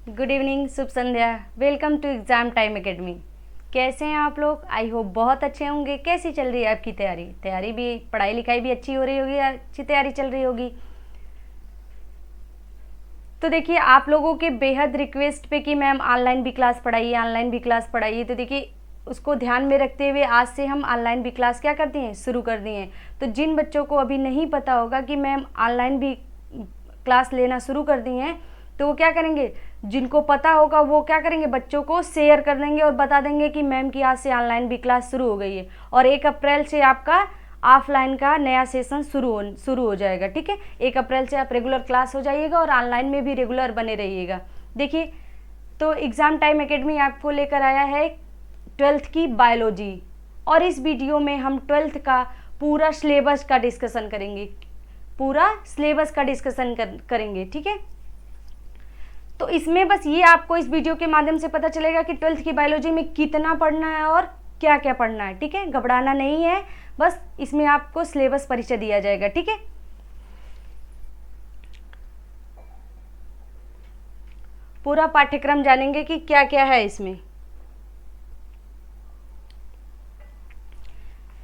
Good evening, शुभ संध्या। Welcome to exam time academy. कैसे हैं आप लोग? आई होप बहुत अच्छे होंगे। कैसी चल रही है आपकी तैयारी भी, पढ़ाई लिखाई भी अच्छी हो रही होगी, अच्छी तैयारी चल रही होगी। तो देखिए, आप लोगों के बेहद रिक्वेस्ट पे कि मैम ऑनलाइन भी क्लास पढ़ाइए, तो देखिए उसको ध्यान में रखते हुए आज से हम ऑनलाइन भी क्लास क्या कर दिए हैं, शुरू कर दिए हैं। तो जिन बच्चों को अभी नहीं पता होगा कि मैम ऑनलाइन भी क्लास लेना शुरू कर दिए हैं, तो वो क्या करेंगे, जिनको पता होगा वो क्या करेंगे, बच्चों को शेयर कर देंगे और बता देंगे कि मैम की आज से ऑनलाइन भी क्लास शुरू हो गई है और 1 अप्रैल से आपका ऑफलाइन का नया सेशन शुरू हो जाएगा। ठीक है, 1 अप्रैल से आप रेगुलर क्लास हो जाइएगा और ऑनलाइन में भी रेगुलर बने रहिएगा। देखिए, तो एग्ज़ाम टाइम एकेडमी आपको लेकर आया है 12th की बायोलॉजी, और इस वीडियो में हम 12th का पूरा सिलेबस का डिस्कशन करेंगे। ठीक है, तो इसमें बस ये आपको इस वीडियो के माध्यम से पता चलेगा कि 12th की बायोलॉजी में कितना पढ़ना है और क्या क्या पढ़ना है। ठीक है, घबराना नहीं है, बस इसमें आपको सिलेबस परिचय दिया जाएगा। ठीक है, पूरा पाठ्यक्रम जानेंगे कि क्या क्या है इसमें।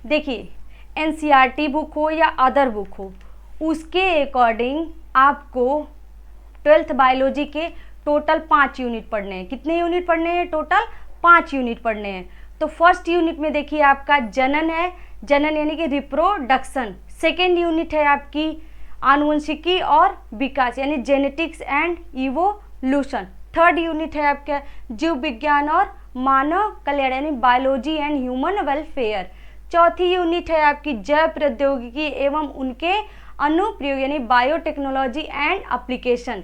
देखिए, एनसीईआरटी बुक हो या अदर बुक हो, उसके अकॉर्डिंग आपको 12th बायोलॉजी के टोटल 5 यूनिट पढ़ने हैं। कितने यूनिट पढ़ने हैं? टोटल 5 यूनिट पढ़ने हैं। तो फर्स्ट यूनिट में देखिए आपका जनन है, जनन यानी कि रिप्रोडक्शन। सेकेंड यूनिट है आपकी आनुवंशिकी और विकास यानी genetics and evolution. Third unit है आपका जीव विज्ञान और मानव कल्याण यानी बायोलॉजी एंड ह्यूमन वेलफेयर। चौथी यूनिट है आपकी जैव प्रौद्योगिकी एवं उनके अनुप्रयोग यानी biotechnology and application.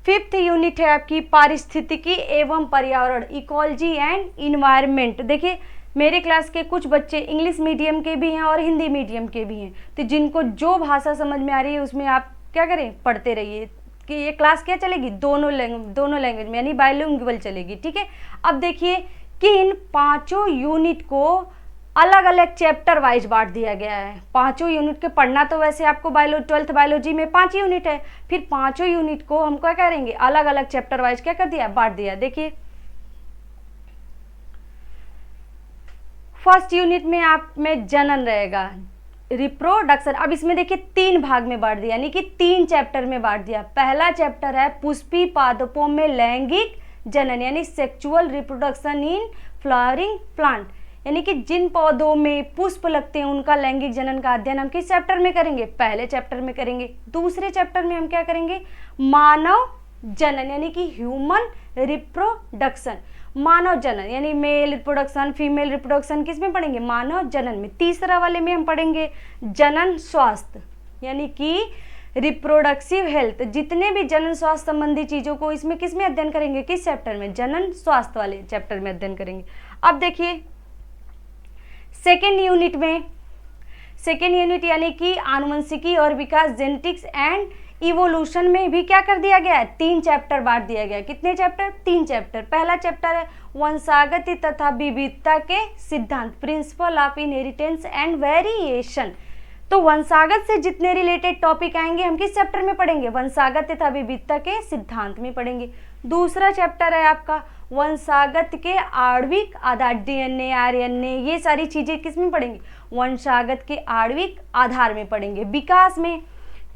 Fifth unit है आपकी पारिस्थितिकी एवं पर्यावरण इकोलॉजी एंड इन्वायरमेंट। देखिए, मेरे क्लास के कुछ बच्चे इंग्लिश मीडियम के भी हैं और हिंदी मीडियम के भी हैं, तो जिनको जो भाषा समझ में आ रही है उसमें आप क्या करें, पढ़ते रहिए कि ये क्लास क्या चलेगी, दोनों लैंग्वेज में यानी बाइलिंगुअल चलेगी। ठीक है, अब देखिए कि इन 5 यूनिट को अलग अलग चैप्टर वाइज बांट दिया गया है। 5 यूनिट के पढ़ना तो वैसे आपको 12th बायोलॉजी में 5 यूनिट है, फिर 5 यूनिट को हम क्या करेंगे, अलग अलग चैप्टर वाइज क्या कर दिया, बांट दिया। देखिए, फर्स्ट यूनिट में आप में जनन रहेगा, रिप्रोडक्शन। अब इसमें देखिए 3 भाग में बांट दिया यानी कि 3 चैप्टर में बांट दिया। पहला चैप्टर है पुष्पी पादपों में लैंगिक जनन यानी sexual reproduction in flowering plant, यानी कि जिन पौधों में पुष्प लगते हैं उनका लैंगिक जनन का अध्ययन हम किस चैप्टर में करेंगे, पहले चैप्टर में करेंगे। दूसरे चैप्टर में हम क्या करेंगे, मानव जनन यानी कि ह्यूमन रिप्रोडक्शन, मानव जनन यानी मेल रिप्रोडक्शन फीमेल रिप्रोडक्शन किस में पढ़ेंगे, मानव जनन में। तीसरा वाले में हम पढ़ेंगे जनन स्वास्थ्य यानी कि रिप्रोडक्टिव हेल्थ, जितने भी जनन स्वास्थ्य संबंधी चीजों को इसमें किस में अध्ययन करेंगे, किस चैप्टर में, जनन स्वास्थ्य वाले चैप्टर में अध्ययन करेंगे। अब देखिए सेकेंड यूनिट यानी कि आनुवंशिकी और विकास जेनेटिक्स एंड इवोल्यूशन में भी क्या कर दिया गया है, 3 चैप्टर बांट दिया गया है। कितने चैप्टर, 3 चैप्टर। पहला चैप्टर है वंशागति तथा विविधता के सिद्धांत, principle of inheritance and variation. तो वंशागत से जितने रिलेटेड टॉपिक आएंगे हम किस चैप्टर में पढ़ेंगे, वंशागत तथा विविधता के सिद्धांत में पढ़ेंगे। दूसरा चैप्टर है आपका वंशागत के आणविक आधार, डीएनए आरएनए, ये सारी चीजें किस में पढ़ेंगे, वंशागत के आणविक आधार में पढ़ेंगे। विकास में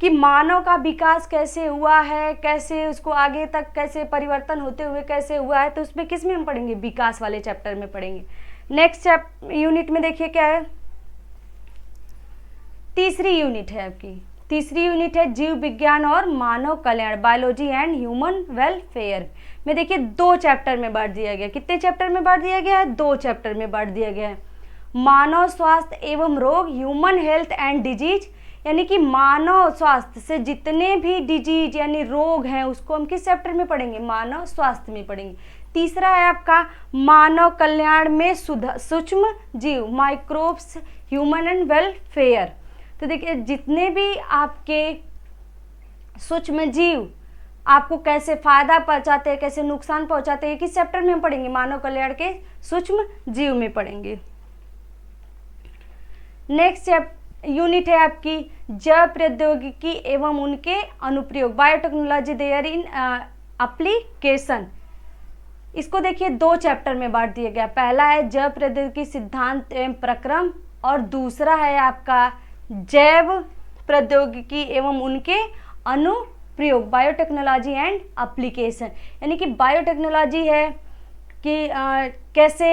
कि मानव का विकास कैसे हुआ है, कैसे उसको आगे तक कैसे परिवर्तन होते हुए कैसे हुआ है, तो उसमें किस में हम पढ़ेंगे, विकास वाले चैप्टर में पढ़ेंगे। नेक्स्ट यूनिट में देखिए क्या है, तीसरी यूनिट है जीव विज्ञान और मानव कल्याण, बायोलॉजी एंड ह्यूमन वेलफेयर में। देखिए 2 चैप्टर में बांट दिया गया। कितने चैप्टर में बांट दिया गया है, 2 चैप्टर में बांट दिया गया है। मानव स्वास्थ्य एवं रोग, ह्यूमन हेल्थ एंड डिजीज, यानी कि मानव स्वास्थ्य से जितने भी डिजीज यानी रोग हैं उसको हम किस चैप्टर में पढ़ेंगे, मानव स्वास्थ्य में पढ़ेंगे। तीसरा है आपका मानव कल्याण में सूक्ष्म जीव, माइक्रोब्स, ह्यूमन एंड वेलफेयर। तो देखिए जितने भी आपके सूक्ष्म जीव आपको कैसे फायदा पहुंचाते हैं, कैसे नुकसान पहुंचाते हैं, किस चैप्टर में हम पढ़ेंगे, मानव कल्याण के सूक्ष्म जीव में पढ़ेंगे। नेक्स्ट यूनिट है आपकी जैव प्रौद्योगिकी एवं उनके अनुप्रयोग, बायोटेक्नोलॉजी देयर इन एप्लीकेशन। इसको देखिए 2 चैप्टर में बांट दिया गया। पहला है जैव प्रौद्योगिकी सिद्धांत एवं प्रक्रम और दूसरा है आपका जैव प्रौद्योगिकी एवं उनके अनुप्रयोग, बायोटेक्नोलॉजी एंड एप्लीकेशन। यानी कि बायोटेक्नोलॉजी है कि कैसे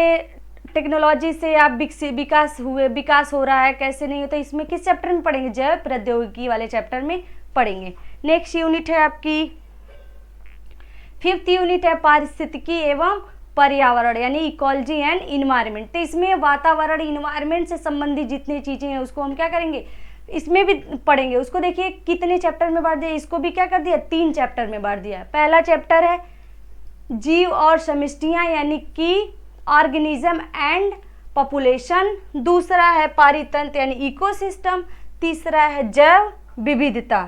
टेक्नोलॉजी से आप विकास हो रहा है, कैसे नहीं होता। इसमें किस चैप्टर में पढ़ेंगे? जैव प्रौद्योगिकी वाले चैप्टर में पढ़ेंगे। नेक्स्ट यूनिट है आपकी 5th यूनिट है पारिस्थितिकी एवं पर्यावरण, यानी इकोलॉजी एंड इन्वायरमेंट। तो इसमें वातावरण, इन्वायरमेंट से संबंधित जितनी चीजें हैं उसको हम क्या करेंगे, इसमें भी पढ़ेंगे। उसको देखिए कितने चैप्टर में बांट दिया, इसको भी क्या कर दिया, 3 चैप्टर में बांट दिया। पहला चैप्टर है जीव और समष्टियां, यानी कि ऑर्गेनिज्म एंड पॉपुलेशन। दूसरा है पारितंत्र यानी इकोसिस्टम। तीसरा है जैव विविधता।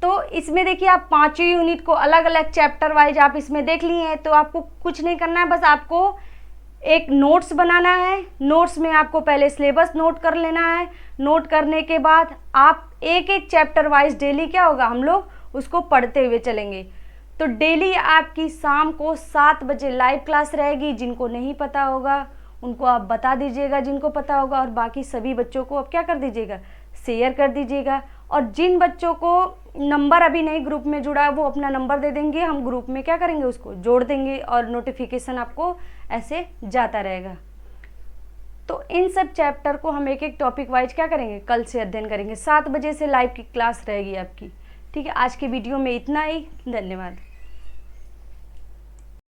तो इसमें देखिए आप 5 यूनिट को अलग अलग चैप्टर वाइज आप इसमें देख लिए हैं। तो आपको कुछ नहीं करना है, बस आपको एक नोट्स बनाना है। नोट्स में आपको पहले सिलेबस नोट कर लेना है। नोट करने के बाद आप एक एक चैप्टर वाइज डेली क्या होगा, हम लोग उसको पढ़ते हुए चलेंगे। तो डेली आपकी शाम को 7 बजे लाइव क्लास रहेगी। जिनको नहीं पता होगा उनको आप बता दीजिएगा, जिनको पता होगा, और बाकी सभी बच्चों को आप क्या कर दीजिएगा, शेयर कर दीजिएगा। और जिन बच्चों को नंबर अभी नहीं ग्रुप में जुड़ा है वो अपना नंबर दे देंगे, हम ग्रुप में क्या करेंगे, उसको जोड़ देंगे और नोटिफिकेशन आपको ऐसे जाता रहेगा। तो इन सब चैप्टर को हम एक एक टॉपिक वाइज क्या करेंगे, कल से अध्ययन करेंगे। 7 बजे से लाइव की क्लास रहेगी आपकी। ठीक है, आज के वीडियो में इतना ही। धन्यवाद।